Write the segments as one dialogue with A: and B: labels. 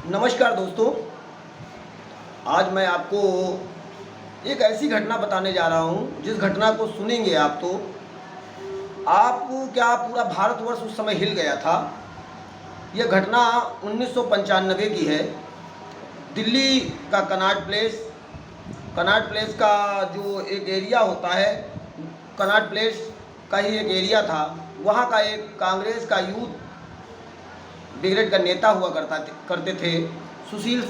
A: नमस्कार दोस्तों। आज मैं आपको एक ऐसी घटना बताने जा रहा हूँ जिस घटना को सुनेंगे आप तो आप क्या पूरा भारतवर्ष उस समय हिल गया था। यह घटना 1995 की है। दिल्ली का कनॉट प्लेस का जो एक एरिया होता है, कनॉट प्लेस का ही एक एरिया था। वहाँ का एक कांग्रेस का यूथ ब्रिगेड का नेता हुआ करते थे सुशील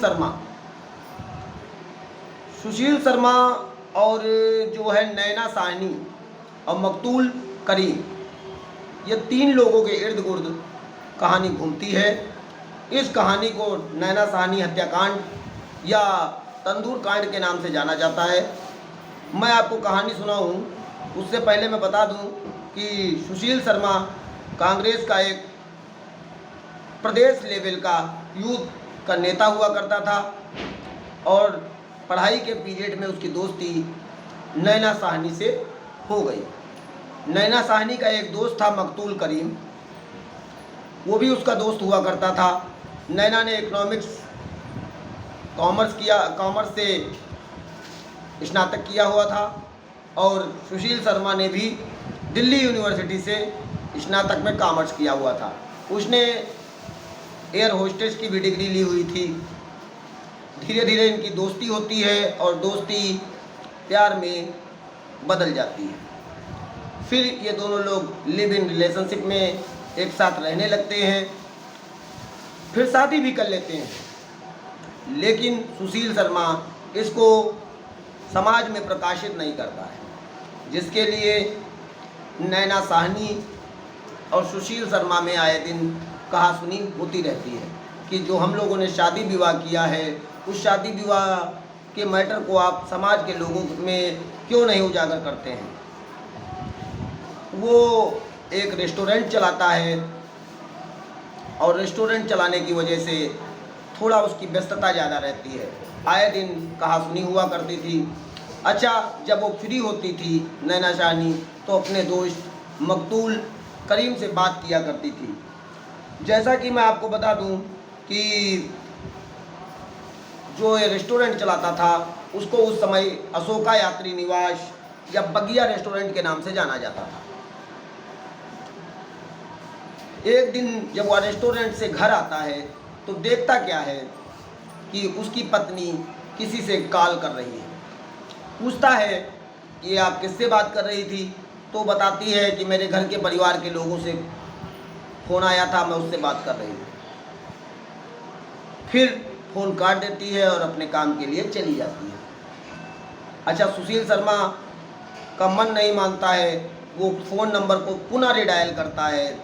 A: शर्मा और जो है नैना साहनी और मकतूल करीम, ये तीन लोगों के इर्द गिर्द कहानी घूमती है। इस कहानी को नैना साहनी हत्याकांड या तंदूर कांड के नाम से जाना जाता है। मैं आपको कहानी सुनाऊं उससे पहले मैं बता दूं कि सुशील शर्मा कांग्रेस का एक प्रदेश लेवल का यूथ का नेता हुआ करता था और पढ़ाई के पीरियड में उसकी दोस्ती नैना साहनी से हो गई। नैना साहनी का एक दोस्त था मकतूल करीम, वो भी उसका दोस्त हुआ करता था। नैना ने कॉमर्स से स्नातक किया हुआ था और सुशील शर्मा ने भी दिल्ली यूनिवर्सिटी से स्नातक में कॉमर्स किया हुआ था। उसने एयर होस्टेस की भी डिग्री ली हुई थी। धीरे धीरे इनकी दोस्ती होती है और दोस्ती प्यार में बदल जाती है। फिर ये दोनों लोग लिव इन रिलेशनशिप में एक साथ रहने लगते हैं, फिर शादी भी कर लेते हैं। लेकिन सुशील शर्मा इसको समाज में प्रकाशित नहीं करता है, जिसके लिए नैना साहनी और सुशील शर्मा में आए दिन कहा सुनी होती रहती है कि जो हम लोगों ने शादी विवाह किया है, उस शादी विवाह के मैटर को आप समाज के लोगों में क्यों नहीं उजागर करते हैं। वो एक रेस्टोरेंट चलाता है और रेस्टोरेंट चलाने की वजह से थोड़ा उसकी व्यस्तता ज़्यादा रहती है। आए दिन कहा सुनी हुआ करती थी। अच्छा, जब वो फ्री होती थी नैना साहनी तो अपने दोस्त मकतूल करीम से बात किया करती थी। जैसा कि मैं आपको बता दूं कि जो ये रेस्टोरेंट चलाता था उसको उस समय अशोका यात्री निवास या बगिया रेस्टोरेंट के नाम से जाना जाता था। एक दिन जब वह रेस्टोरेंट से घर आता है तो देखता क्या है कि उसकी पत्नी किसी से कॉल कर रही है। पूछता है कि आप किससे बात कर रही थी, तो बताती है कि मेरे घर के परिवार के लोगों से फ़ोन आया था, मैं उससे बात कर रही हूँ। फिर फ़ोन काट देती है और अपने काम के लिए चली जाती है। अच्छा, सुशील शर्मा का मन नहीं मानता है, वो फ़ोन नंबर को पुनः रिडायल करता है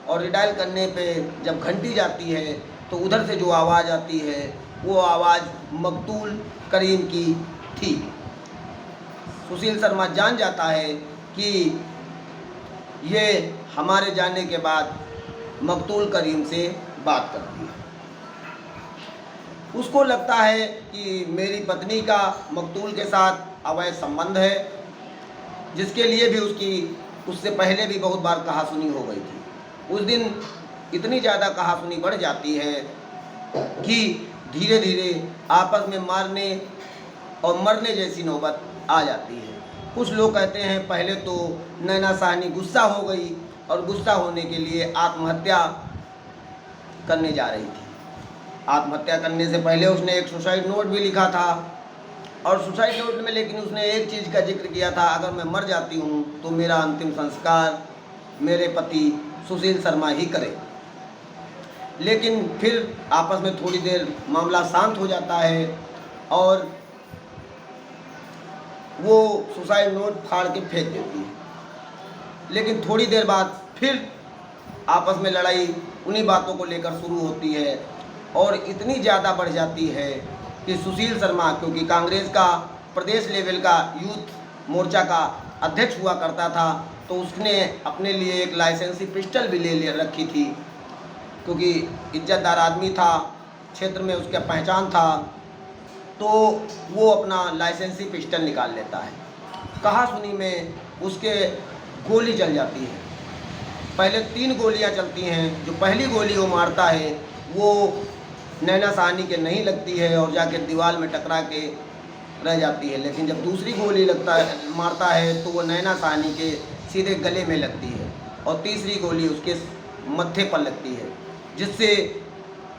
A: और रिडायल करने पे जब घंटी जाती है तो उधर से जो आवाज़ आती है वो आवाज़ मकतूल करीम की थी। सुशील शर्मा जान जाता है कि ये हमारे जाने के बाद मकतूल करीम से बात करती है। उसको लगता है कि मेरी पत्नी का मकतूल के साथ अवैध संबंध है, जिसके लिए भी उससे पहले भी बहुत बार कहासुनी हो गई थी। उस दिन इतनी ज़्यादा कहासुनी बढ़ जाती है कि धीरे धीरे आपस में मारने और मरने जैसी नौबत आ जाती है। कुछ लोग कहते हैं पहले तो नैना साहनी गुस्सा हो गई और गुस्सा होने के लिए आत्महत्या करने जा रही थी। आत्महत्या करने से पहले उसने एक सुसाइड नोट भी लिखा था और सुसाइड नोट में लेकिन उसने एक चीज़ का जिक्र किया था, अगर मैं मर जाती हूँ तो मेरा अंतिम संस्कार मेरे पति सुशील शर्मा ही करे। लेकिन फिर आपस में थोड़ी देर मामला शांत हो जाता है और वो सुसाइड नोट फाड़ के फेंक देती है। लेकिन थोड़ी देर बाद फिर आपस में लड़ाई उन्हीं बातों को लेकर शुरू होती है और इतनी ज़्यादा बढ़ जाती है कि सुशील शर्मा, क्योंकि कांग्रेस का प्रदेश लेवल का यूथ मोर्चा का अध्यक्ष हुआ करता था, तो उसने अपने लिए एक लाइसेंसी पिस्टल भी ले रखी थी, क्योंकि इज्जतदार आदमी था, क्षेत्र में उसका पहचान था, तो वो अपना लाइसेंसी पिस्टल निकाल लेता है। कहासुनी में उसके गोली चल जाती है। पहले 3 गोलियां चलती हैं। जो पहली गोली वो मारता है वो नैना साहनी के नहीं लगती है और जाके दीवार में टकरा के रह जाती है, लेकिन जब दूसरी गोली मारता है तो वो नैना साहनी के सीधे गले में लगती है और तीसरी गोली उसके मत्थे पर लगती है, जिससे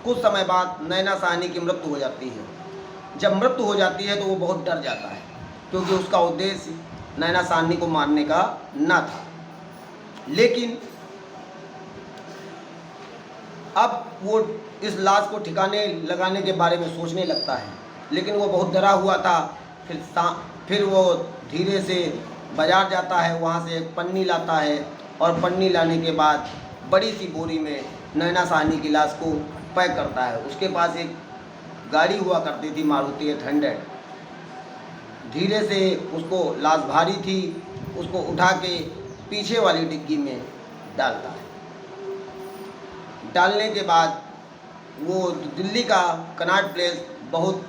A: कुछ समय बाद नैना साहनी की मृत्यु हो जाती है। जब मृत्यु हो जाती है तो वो बहुत डर जाता है, क्योंकि उसका उद्देश्य नैना साहनी को मारने का ना था। लेकिन अब वो इस लाश को ठिकाने लगाने के बारे में सोचने लगता है, लेकिन वो बहुत डरा हुआ था। फिर वो धीरे से बाज़ार जाता है, वहाँ से एक पन्नी लाता है और पन्नी लाने के बाद बड़ी सी बोरी में नैना साहनी की लाश को पैक करता है। उसके पास एक गाड़ी हुआ करती थी, मारुति 800। धीरे से उसको, लाश भारी थी, उसको उठा के पीछे वाली डिग्गी में डालता है। डालने के बाद वो दिल्ली का कनॉट प्लेस बहुत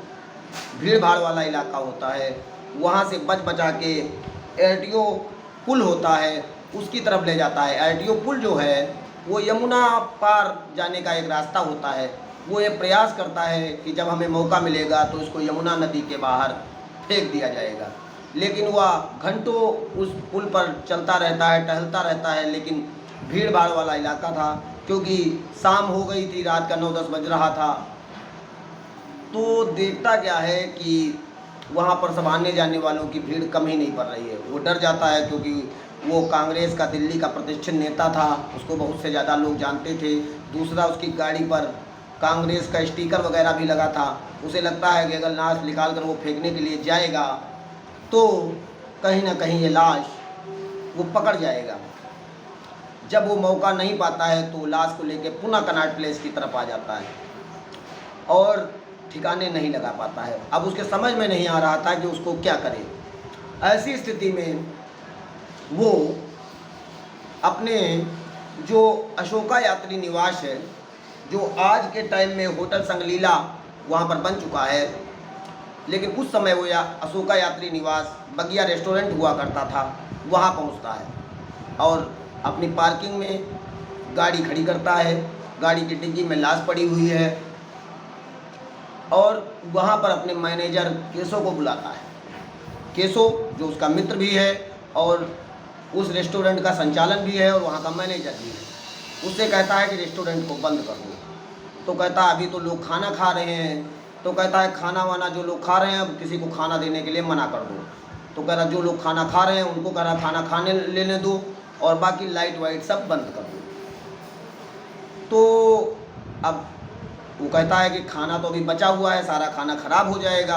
A: भीड़ भाड़ वाला इलाका होता है, वहाँ से बचा के एयरटीओ पुल होता है उसकी तरफ ले जाता है। एयरटीओ पुल जो है वो यमुना पार जाने का एक रास्ता होता है। वो ये प्रयास करता है कि जब हमें मौका मिलेगा तो इसको यमुना नदी के बाहर फेंक दिया जाएगा, लेकिन वह घंटों उस पुल पर चलता रहता है, टहलता रहता है, लेकिन भीड़ भाड़ वाला इलाका था, क्योंकि शाम हो गई थी, रात का 9-10 बज रहा था। तो देखता क्या है कि वहाँ पर सब आने जाने वालों की भीड़ कम ही नहीं पड़ रही है। वो डर जाता है, क्योंकि वो कांग्रेस का दिल्ली का प्रतिष्ठित नेता था, उसको बहुत से ज़्यादा लोग जानते थे। दूसरा, उसकी गाड़ी पर कांग्रेस का स्टिकर वगैरह भी लगा था। उसे लगता है कि अगर लाश निकाल कर वो फेंकने के लिए जाएगा तो कहीं ना कहीं ये लाश वो पकड़ जाएगा। जब वो मौका नहीं पाता है तो लाश को लेकर पुनः कनॉट प्लेस की तरफ आ जाता है और ठिकाने नहीं लगा पाता है। अब उसके समझ में नहीं आ रहा था कि उसको क्या करे। ऐसी स्थिति में वो अपने जो अशोका यात्री निवास है, जो आज के टाइम में होटल संगलीला वहाँ पर बन चुका है, लेकिन उस समय वो अशोका यात्री निवास बगिया रेस्टोरेंट हुआ करता था, वहाँ पहुँचता है और अपनी पार्किंग में गाड़ी खड़ी करता है। गाड़ी की डिग्गी में लाश पड़ी हुई है और वहाँ पर अपने मैनेजर केशव को बुलाता है। केशव जो उसका मित्र भी है और उस रेस्टोरेंट का संचालन भी है और वहाँ का मैनेजर भी है। उससे कहता है कि रेस्टोरेंट को बंद कर दो। तो कहता है अभी तो लोग खाना खा रहे हैं। तो कहता है खाना वाना जो लोग खा रहे हैं अब किसी को खाना देने के लिए मना कर दो। तो कह रहा जो लोग खाना खा रहे हैं उनको कह रहा खाना खाने लेने दो और बाकी लाइट वाइट सब बंद कर दो। तो अब वो कहता है कि खाना तो अभी बचा हुआ है, सारा खाना ख़राब हो जाएगा।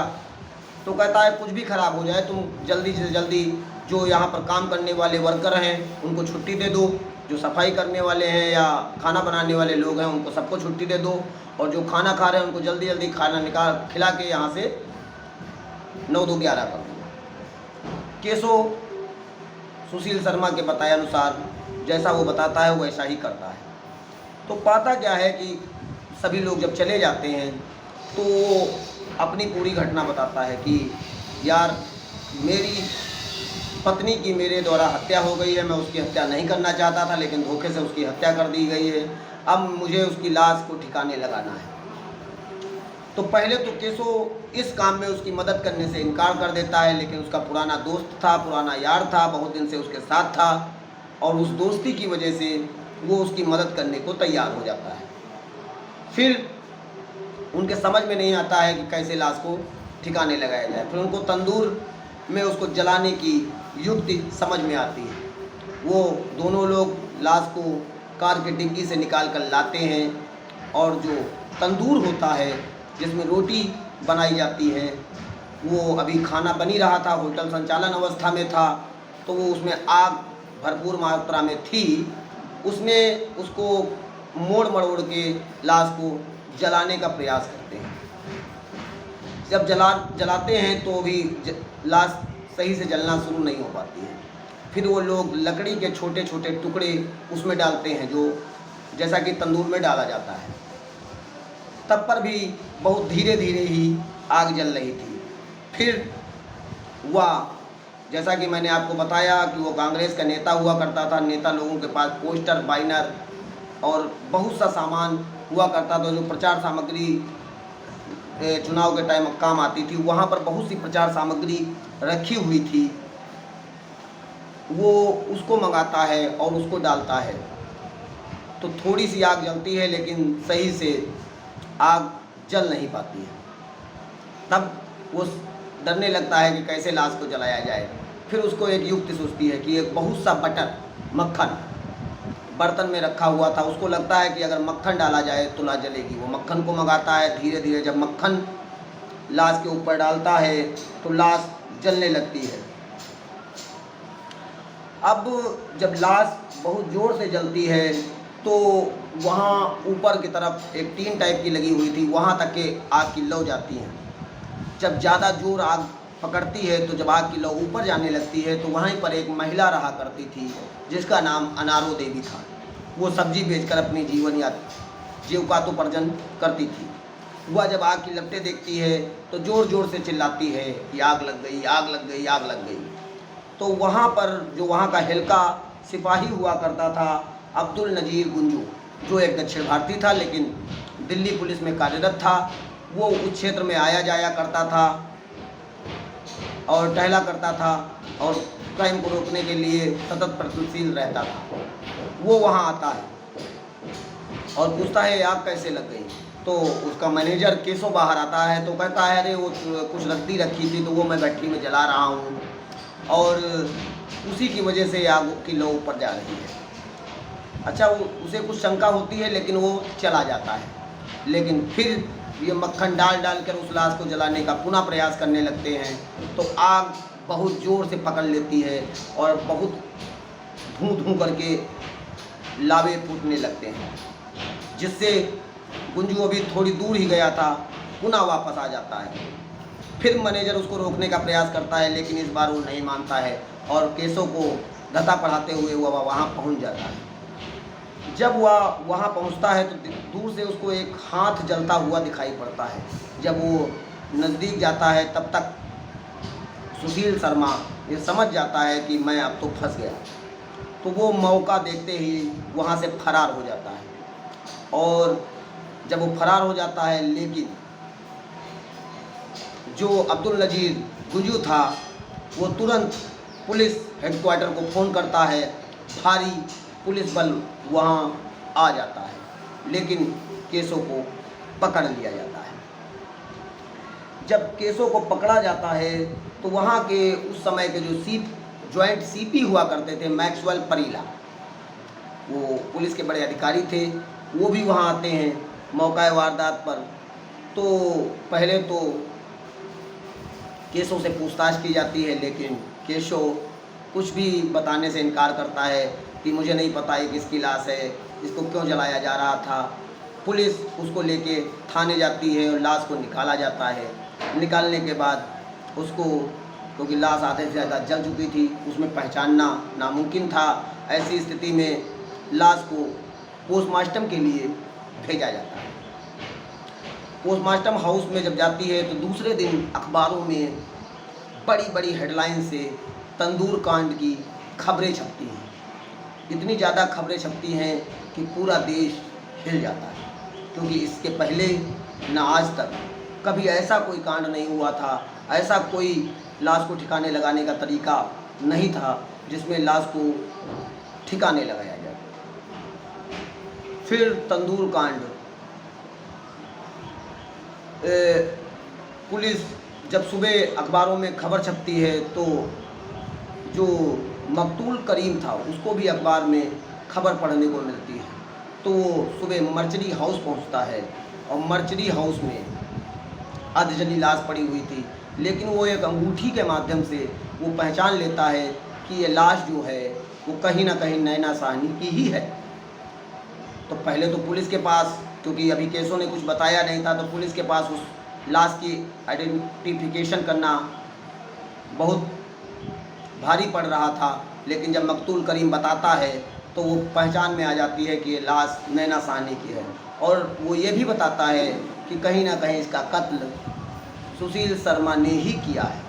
A: तो कहता है कुछ भी ख़राब हो जाए तुम जल्दी से जल्दी जो यहाँ पर काम करने वाले वर्कर हैं उनको छुट्टी दे दो, जो सफाई करने वाले हैं या खाना बनाने वाले लोग हैं उनको सबको छुट्टी दे दो, और जो खाना खा रहे हैं उनको जल्दी जल्दी खाना खिला के यहाँ से 9-2-11 कर दो। केशव सुशील शर्मा के बताए अनुसार जैसा वो बताता है वैसा ही करता है। तो पाता क्या है कि सभी लोग जब चले जाते हैं तो अपनी पूरी घटना बताता है कि यार मेरी पत्नी की मेरे द्वारा हत्या हो गई है, मैं उसकी हत्या नहीं करना चाहता था लेकिन धोखे से उसकी हत्या कर दी गई है, अब मुझे उसकी लाश को ठिकाने लगाना है। तो पहले तो केशव इस काम में उसकी मदद करने से इनकार कर देता है, लेकिन उसका पुराना दोस्त था, पुराना यार था, बहुत दिन से उसके साथ था और उस दोस्ती की वजह से वो उसकी मदद करने को तैयार हो जाता है। फिर उनके समझ में नहीं आता है कि कैसे लाश को ठिकाने लगाया जाए। फिर उनको तंदूर में उसको जलाने की युक्ति समझ में आती है। वो दोनों लोग लाश को कार की डिग्गी से निकाल कर लाते हैं और जो तंदूर होता है जिसमें रोटी बनाई जाती है, वो अभी खाना बन ही रहा था, होटल संचालन अवस्था में था, तो वो उसमें आग भरपूर मात्रा में थी। उसमें उसको मोड़ मरोड़ के लाश को जलाने का प्रयास करते हैं। जब जलाते हैं तो भी लाश सही से जलना शुरू नहीं हो पाती है। फिर वो लोग लकड़ी के छोटे छोटे टुकड़े उसमें डालते हैं, जो जैसा कि तंदूर में डाला जाता है। तब पर भी बहुत धीरे धीरे ही आग जल रही थी। फिर वह, जैसा कि मैंने आपको बताया कि वो कांग्रेस का नेता हुआ करता था, नेता लोगों के पास पोस्टर, बैनर और बहुत सा सामान हुआ करता था जो प्रचार सामग्री चुनाव के टाइम काम आती थी, वहाँ पर बहुत सी प्रचार सामग्री रखी हुई थी, वो उसको मंगाता है और उसको डालता है, तो थोड़ी सी आग जलती है लेकिन सही से आग जल नहीं पाती है। तब वो डरने लगता है कि कैसे लाश को जलाया जाए। फिर उसको एक युक्ति सूझती है कि एक बहुत सा बटर मक्खन बर्तन में रखा हुआ था, उसको लगता है कि अगर मक्खन डाला जाए तो लाश जलेगी। वो मक्खन को मंगाता है, धीरे धीरे जब मक्खन लाश के ऊपर डालता है तो लाश जलने लगती है। अब जब लाश बहुत ज़ोर से जलती है तो वहाँ ऊपर की तरफ एक टीन टाइप की लगी हुई थी, वहाँ तक के आग की लौ जाती हैं। जब ज़्यादा जोर आग पकड़ती है तो जब आग की लौ ऊपर जाने लगती है तो वहीं पर एक महिला रहा करती थी जिसका नाम अनारो देवी था। वो सब्जी बेचकर अपनी जीविकोपार्जन करती थी। वह जब आग की लपटें देखती है तो ज़ोर ज़ोर से चिल्लाती है कि आग लग गई, आग लग गई, आग लग गई। तो वहाँ पर जो वहाँ का हल्का सिपाही हुआ करता था अब्दुल नज़ीर गुंजू, जो एक दक्षिण भारतीय था लेकिन दिल्ली पुलिस में कार्यरत था, वो उस क्षेत्र में आया जाया करता था और टहला करता था और क्राइम को रोकने के लिए सतत प्रयत्नशील रहता था। वो वहाँ आता है और पूछता है आग कैसे लग गई। तो उसका मैनेजर केशव बाहर आता है तो कहता है अरे वो कुछ रद्दी रखी थी तो वो मैं भट्टी में जला रहा हूँ और उसी की वजह से आग की लौ ऊपर जा रही है। अच्छा, वो उसे कुछ शंका होती है लेकिन वो चला जाता है। लेकिन फिर ये मक्खन डाल डाल कर उस लाश को जलाने का पुनः प्रयास करने लगते हैं तो आग बहुत ज़ोर से पकड़ लेती है और बहुत धूं धूं करके लावे फूटने लगते हैं, जिससे गुंजू अभी थोड़ी दूर ही गया था पुनः वापस आ जाता है। फिर मैनेजर उसको रोकने का प्रयास करता है लेकिन इस बार वो नहीं मानता है और केसों को धता पढ़ाते हुए वह वहाँ पहुँच जाता है। जब वह वहाँ पहुँचता है तो दूर से उसको एक हाथ जलता हुआ दिखाई पड़ता है। जब वो नज़दीक जाता है तब तक सुशील शर्मा ये समझ जाता है कि मैं अब तो फंस गया, तो वो मौका देखते ही वहाँ से फरार हो जाता है। और जब वो फरार हो जाता है लेकिन जो अब्दुल नज़ीर गुंजू था वो तुरंत पुलिस हेडक्वार्टर को फ़ोन करता है, भारी पुलिस बल वहाँ आ जाता है लेकिन केसों को पकड़ लिया जाता है। जब केसों को पकड़ा जाता है तो वहाँ के उस समय के जो जॉइंट सीपी हुआ करते थे मैक्सवेल परीला, वो पुलिस के बड़े अधिकारी थे, वो भी वहाँ आते हैं मौका वारदात पर। तो पहले तो केसों से पूछताछ की जाती है लेकिन केशव कुछ भी बताने से इनकार करता है कि मुझे नहीं पता है किसकी लाश है, इसको क्यों जलाया जा रहा था। पुलिस उसको लेके थाने जाती है और लाश को निकाला जाता है। निकालने के बाद उसको, क्योंकि लाश आधे से ज़्यादा जल चुकी थी, उसमें पहचानना नामुमकिन था, ऐसी स्थिति में लाश को पोस्टमार्टम के लिए भेजा जाता है। पोस्टमार्टम हाउस में जब जाती है तो दूसरे दिन अखबारों में बड़ी बड़ी हेडलाइन से तंदूर कांड की खबरें छपती हैं। इतनी ज़्यादा खबरें छपती हैं कि पूरा देश हिल जाता है, क्योंकि इसके पहले न आज तक कभी ऐसा कोई कांड नहीं हुआ था, ऐसा कोई लाश को ठिकाने लगाने का तरीका नहीं था जिसमें लाश को ठिकाने लगाया जाए। फिर तंदूर कांड, पुलिस जब सुबह अखबारों में खबर छपती है तो जो मकतूल करीम था उसको भी अखबार में खबर पढ़ने को मिलती है। तो सुबह मर्चरी हाउस पहुंचता है और मर्चरी हाउस में अर्धजली लाश पड़ी हुई थी, लेकिन वो एक अंगूठी के माध्यम से वो पहचान लेता है कि ये लाश जो है वो कहीं ना कहीं नैना साहनी की ही है। तो पहले तो पुलिस के पास, क्योंकि अभी केसों ने कुछ बताया नहीं था, तो पुलिस के पास उस लाश की आइडेंटिफिकेशन करना बहुत भारी पड़ रहा था। लेकिन जब मकतूल करीम बताता है तो वो पहचान में आ जाती है कि ये लाश नैना साहनी की है, और वो ये भी बताता है कि कहीं ना कहीं इसका कत्ल सुशील शर्मा ने ही किया है।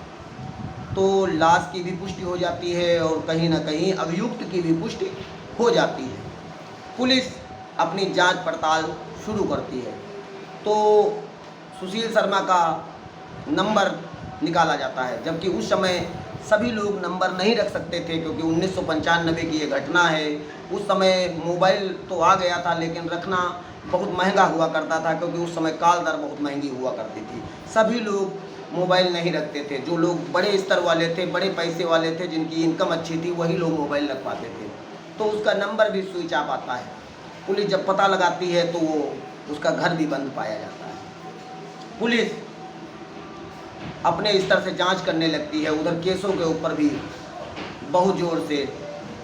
A: तो लाश की भी पुष्टि हो जाती है और कहीं ना कहीं अभियुक्त की भी पुष्टि हो जाती है। पुलिस अपनी जांच पड़ताल शुरू करती है। तो सुशील शर्मा का नंबर निकाला जाता है, जबकि उस समय सभी लोग नंबर नहीं रख सकते थे, क्योंकि 1995 की ये घटना है। उस समय मोबाइल तो आ गया था, लेकिन रखना बहुत महंगा हुआ करता था, क्योंकि उस समय काल दर बहुत महंगी हुआ करती थी। सभी लोग मोबाइल नहीं रखते थे। जो लोग बड़े स्तर वाले थे, बड़े पैसे वाले थे, जिनकी इनकम अच्छी थी, वही लोग मोबाइल रख पाते थे। तो उसका नंबर भी स्विच ऑफ आता है। पुलिस जब पता लगाती है तो वो उसका घर भी बंद पाया जाता है। पुलिस अपने स्तर से जांच करने लगती है। उधर केसों के ऊपर भी बहुत ज़ोर से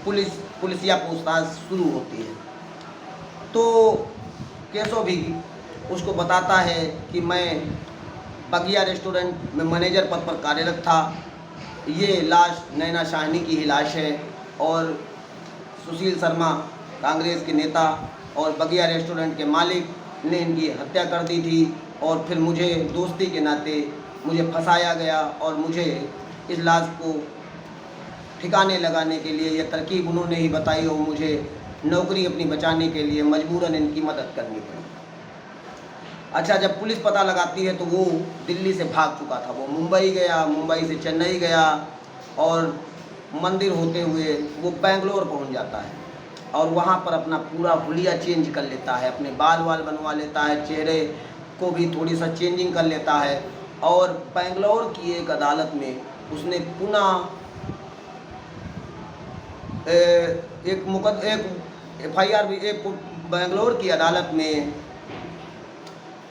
A: पुलिसिया पूछताछ शुरू होती है। तो केसो भी उसको बताता है कि मैं बगिया रेस्टोरेंट में मैनेजर पद पर कार्यरत था। ये लाश नैना शाहनी की ही लाश है, और सुशील शर्मा कांग्रेस के नेता और बगिया रेस्टोरेंट के मालिक ने इनकी हत्या कर दी थी। और फिर मुझे दोस्ती के नाते मुझे फंसाया गया, और मुझे इस लाश को ठिकाने लगाने के लिए यह तरकीब उन्होंने ही बताई, और मुझे नौकरी अपनी बचाने के लिए मजबूरन इनकी मदद करनी पड़ी। अच्छा, जब पुलिस पता लगाती है तो वो दिल्ली से भाग चुका था। वो मुंबई गया, मुंबई से चेन्नई गया, और मंदिर होते हुए वो बेंगलोर पहुंच जाता है, और वहाँ पर अपना पूरा हुलिया चेंज कर लेता है। अपने बाल बनवा लेता है, चेहरे को भी थोड़ी सा चेंजिंग कर लेता है, और बेंगलोर की एक अदालत में उसने पुनः एक FIR भी, एक बेंगलोर की अदालत में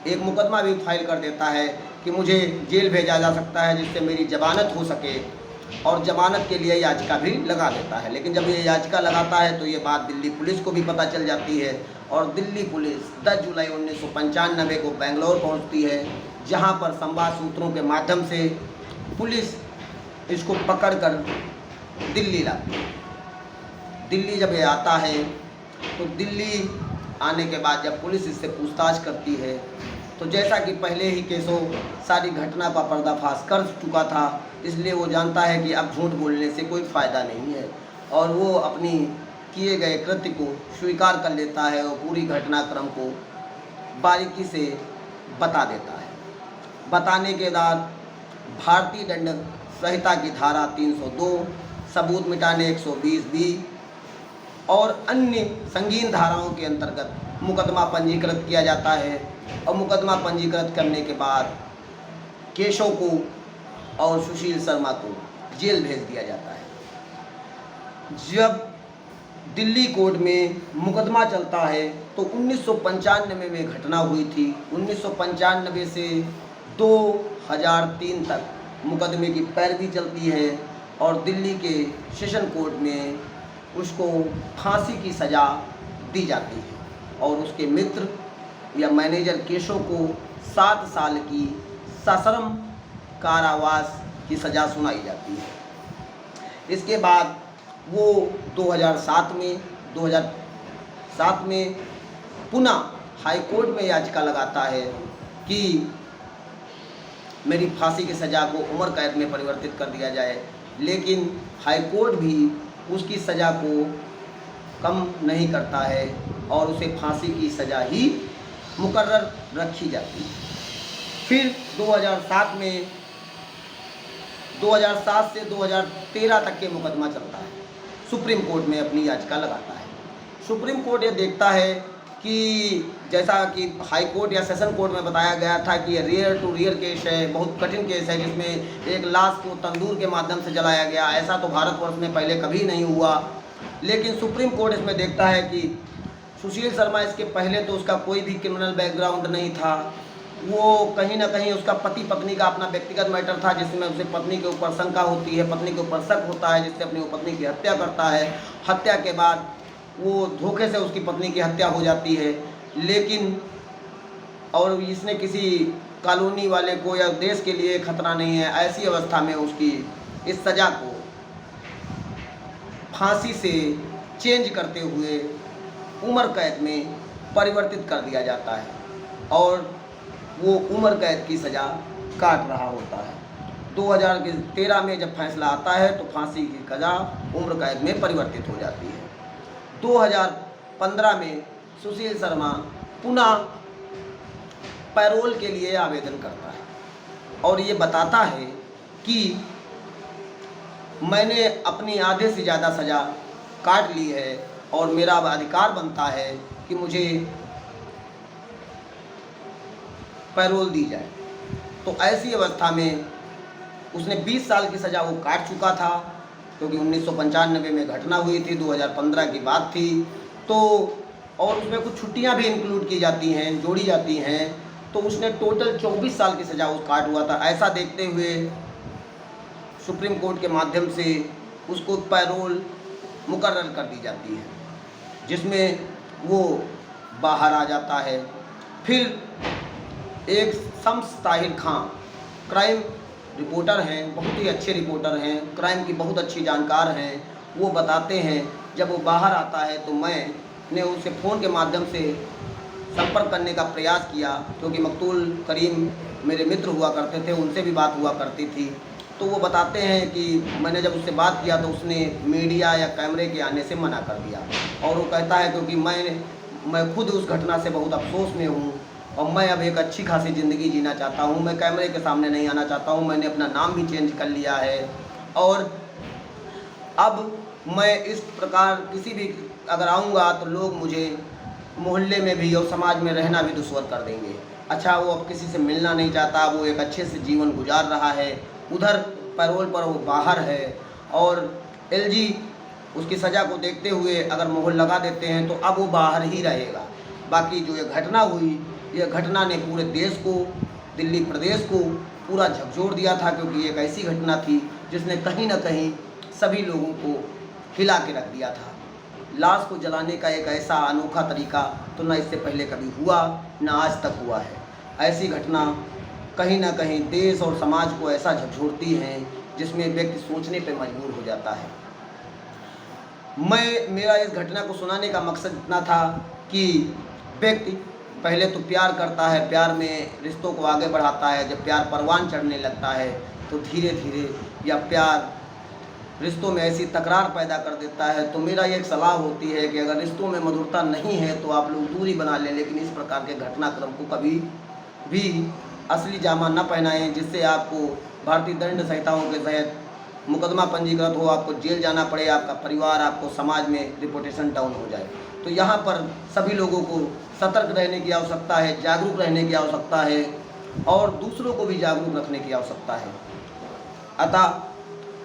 A: एक मुकदमा भी फाइल कर देता है कि मुझे जेल भेजा जा सकता है, जिससे मेरी जमानत हो सके, और जमानत के लिए याचिका भी लगा देता है। लेकिन जब ये याचिका लगाता है तो ये बात दिल्ली पुलिस को भी पता चल जाती है, और दिल्ली पुलिस 10 जुलाई 1995 को बेंगलोर पहुंचती है, जहां पर संवाद सूत्रों के माध्यम से पुलिस इसको पकड़कर दिल्ली लाती है। दिल्ली जब ये आता है तो दिल्ली आने के बाद जब पुलिस इससे पूछताछ करती है, तो जैसा कि पहले ही केसों सारी घटना का पर्दाफाश कर चुका था, इसलिए वो जानता है कि अब झूठ बोलने से कोई फ़ायदा नहीं है, और वो अपनी किए गए कृत्य को स्वीकार कर लेता है, और पूरी घटनाक्रम को बारीकी से बता देता है। बताने के बाद भारतीय दंड संहिता की धारा 302, सबूत मिटाने 120B और अन्य संगीन धाराओं के अंतर्गत मुकदमा पंजीकृत किया जाता है, और मुकदमा पंजीकृत करने के बाद केशव को और सुशील शर्मा को जेल भेज दिया जाता है। जब दिल्ली कोर्ट में मुकदमा चलता है तो 1995 में घटना हुई थी। 1995 से 2003 तक मुकदमे की पैरवी चलती है, और दिल्ली के सेशन कोर्ट में उसको फांसी की सज़ा दी जाती है, और उसके मित्र या मैनेजर केशव को 7 साल की सश्रम कारावास की सज़ा सुनाई जाती है। इसके बाद वो 2007 में पुनः हाई कोर्ट में याचिका लगाता है कि मेरी फांसी की सज़ा को उम्र कैद में परिवर्तित कर दिया जाए, लेकिन हाई कोर्ट भी उसकी सज़ा को कम नहीं करता है, और उसे फांसी की सज़ा ही मुकर्रर रखी जाती है। फिर 2007 से 2013 तक के मुकदमा चलता है। सुप्रीम कोर्ट में अपनी याचिका लगाता है। सुप्रीम कोर्ट ये देखता है कि जैसा कि हाई कोर्ट या सेशन कोर्ट में बताया गया था कि रियर टू रियर केस है, बहुत कठिन केस है, जिसमें एक लाश को तंदूर के माध्यम से जलाया गया। ऐसा तो भारतवर्ष में पहले कभी नहीं हुआ। लेकिन सुप्रीम कोर्ट इसमें देखता है कि सुशील शर्मा, इसके पहले तो उसका कोई भी क्रिमिनल बैकग्राउंड नहीं था। वो कहीं ना कहीं उसका पति पत्नी का अपना व्यक्तिगत मैटर था, जिसमें उसे पत्नी के ऊपर शंका होती है, पत्नी के ऊपर शक होता है, जिससे अपनी पत्नी की हत्या करता है। हत्या के बाद वो धोखे से उसकी पत्नी की हत्या हो जाती है। लेकिन और इसने किसी कॉलोनी वाले को या देश के लिए खतरा नहीं है, ऐसी अवस्था में उसकी इस सज़ा को फांसी से चेंज करते हुए उम्र कैद में परिवर्तित कर दिया जाता है, और वो उम्र कैद की सज़ा काट रहा होता है। 2013 में जब फैसला आता है तो फांसी की सज़ा उम्र कैद में परिवर्तित हो जाती है। 2015 में सुशील शर्मा पुनः पैरोल के लिए आवेदन करता है और ये बताता है कि मैंने अपनी आधे से ज़्यादा सज़ा काट ली है और मेरा अब अधिकार बनता है कि मुझे पैरोल दी जाए। तो ऐसी अवस्था में उसने 20 साल की सज़ा वो काट चुका था, क्योंकि 1995 में घटना हुई थी, 2015 की बात थी। तो और उसमें कुछ छुट्टियां भी इंक्लूड की जाती हैं, जोड़ी जाती हैं। तो उसने टोटल 24 साल की सज़ा वो काट हुआ था। ऐसा देखते हुए सुप्रीम कोर्ट के माध्यम से उसको पैरोल मुकर्रर कर दी जाती है, जिसमें वो बाहर आ जाता है। फिर एक शम्स ताहिर खां क्राइम रिपोर्टर हैं, बहुत ही अच्छे रिपोर्टर हैं, क्राइम की बहुत अच्छी जानकार हैं। वो बताते हैं जब वो बाहर आता है तो मैंने उनसे फ़ोन के माध्यम से संपर्क करने का प्रयास किया, क्योंकि मकतूल करीम मेरे मित्र हुआ करते थे, उनसे भी बात हुआ करती थी। तो वो बताते हैं कि मैंने जब उससे बात किया तो उसने मीडिया या कैमरे के आने से मना कर दिया। और वो कहता है क्योंकि मैं खुद उस घटना से बहुत अफसोस में हूँ और मैं अब एक अच्छी खासी ज़िंदगी जीना चाहता हूँ, मैं कैमरे के सामने नहीं आना चाहता हूँ, मैंने अपना नाम भी चेंज कर लिया है और अब मैं इस प्रकार किसी भी अगर आऊँगा तो लोग मुझे मोहल्ले में भी और समाज में रहना भी दुश्वार कर देंगे। अच्छा, वो अब किसी से मिलना नहीं चाहता, वो एक अच्छे से जीवन गुजार रहा है, उधर पैरोल पर वो बाहर है और एलजी उसकी सज़ा को देखते हुए अगर मोहर लगा देते हैं तो अब वो बाहर ही रहेगा। बाकी जो ये घटना हुई, यह घटना ने पूरे देश को, दिल्ली प्रदेश को पूरा झकझोर दिया था, क्योंकि ये एक ऐसी घटना थी जिसने कहीं ना कहीं सभी लोगों को हिला के रख दिया था। लाश को जलाने का एक ऐसा अनोखा तरीका तो न इससे पहले कभी हुआ, न आज तक हुआ है। ऐसी घटना कहीं ना कहीं देश और समाज को ऐसा झकझोरती हैं जिसमें व्यक्ति सोचने पर मजबूर हो जाता है। मेरा इस घटना को सुनाने का मकसद इतना था कि व्यक्ति पहले तो प्यार करता है, प्यार में रिश्तों को आगे बढ़ाता है। जब प्यार परवान चढ़ने लगता है तो धीरे धीरे या प्यार रिश्तों में ऐसी तकरार पैदा कर देता है। तो मेरा ये एक सलाह होती है कि अगर रिश्तों में मधुरता नहीं है तो आप लोग दूरी बना लें, लेकिन इस प्रकार के घटनाक्रम को कभी भी असली जामा न पहनाएं, जिससे आपको भारतीय दंड संहिताओं के तहत मुकदमा पंजीकृत हो, आपको जेल जाना पड़े, आपका परिवार, आपको समाज में रिपोर्टेशन डाउन हो जाए। तो यहाँ पर सभी लोगों को सतर्क रहने की आवश्यकता है, जागरूक रहने की आवश्यकता है और दूसरों को भी जागरूक रखने की आवश्यकता है। अतः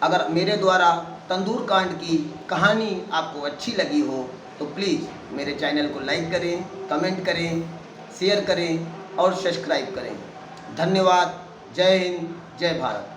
A: अगर मेरे द्वारा तंदूर कांड की कहानी आपको अच्छी लगी हो तो प्लीज़ मेरे चैनल को लाइक करें, कमेंट करें, शेयर करें और सब्सक्राइब करें। धन्यवाद। जय हिंद, जय भारत।